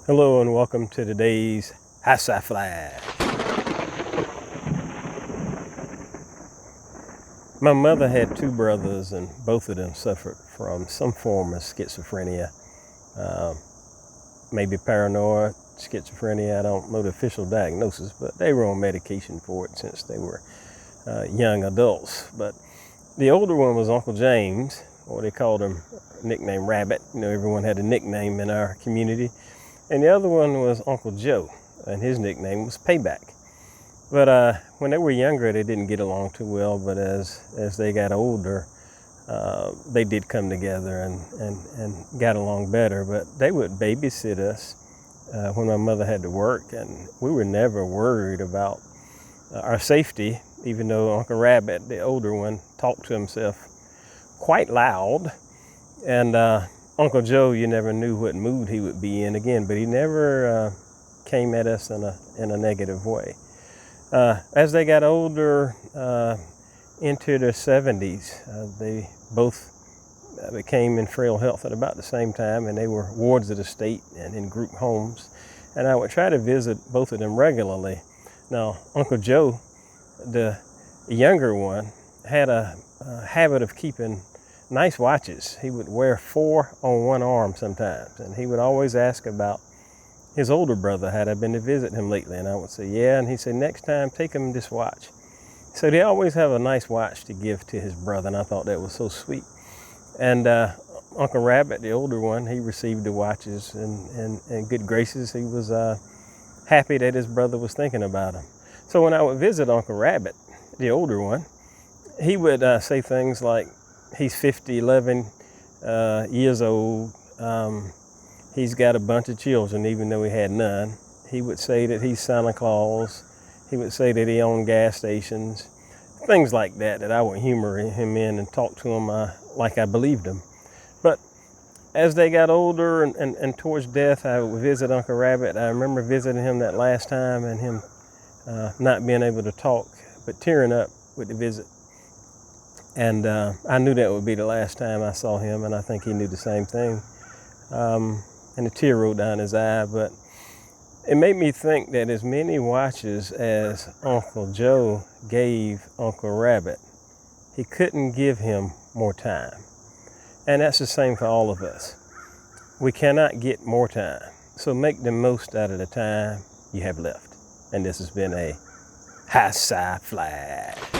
Hello and welcome to today's High-Sci Flash. My mother had two brothers and both of them suffered from some form of schizophrenia, maybe paranoid schizophrenia. I don't know the official diagnosis, but they were on medication for it since they were young adults. But the older one was Uncle James, or they called him nickname Rabbit. You know, everyone had a nickname in our community. And the other one was Uncle Joe, and his nickname was Payback. But when they were younger, they didn't get along too well, but as they got older, they did come together and got along better. But they would babysit us when my mother had to work, and we were never worried about our safety, even though Uncle Rabbit, the older one, talked to himself quite loud. And Uncle Joe, you never knew what mood he would be in again, but he never came at us in a negative way. As they got older, into their 70s, they both became in frail health at about the same time, and they were wards of the state and in group homes. And I would try to visit both of them regularly. Now, Uncle Joe, the younger one, had a habit of keeping nice watches. He would wear 4 on one arm sometimes, and he would always ask about his older brother, had I been to visit him lately, and I would say, yeah, and he'd say, next time, take him this watch. So they always have a nice watch to give to his brother, and I thought that was so sweet. And Uncle Rabbit, the older one, he received the watches in good graces. He was happy that his brother was thinking about him. So when I would visit Uncle Rabbit, the older one, he would say things like, he's 11 years old. He's got a bunch of children, even though he had none. He would say that he's Santa Claus. He would say that he owned gas stations, things like that, that I would humor him in and talk to him like I believed him. But as they got older and towards death, I would visit Uncle Rabbit. I remember visiting him that last time and him not being able to talk, but tearing up with the visit. And I knew that would be the last time I saw him, and I think he knew the same thing. And a tear rolled down his eye, but it made me think that as many watches as Uncle Joe gave Uncle Rabbit, he couldn't give him more time. And that's the same for all of us. We cannot get more time, so make the most out of the time you have left. And this has been a High-Sci Flash.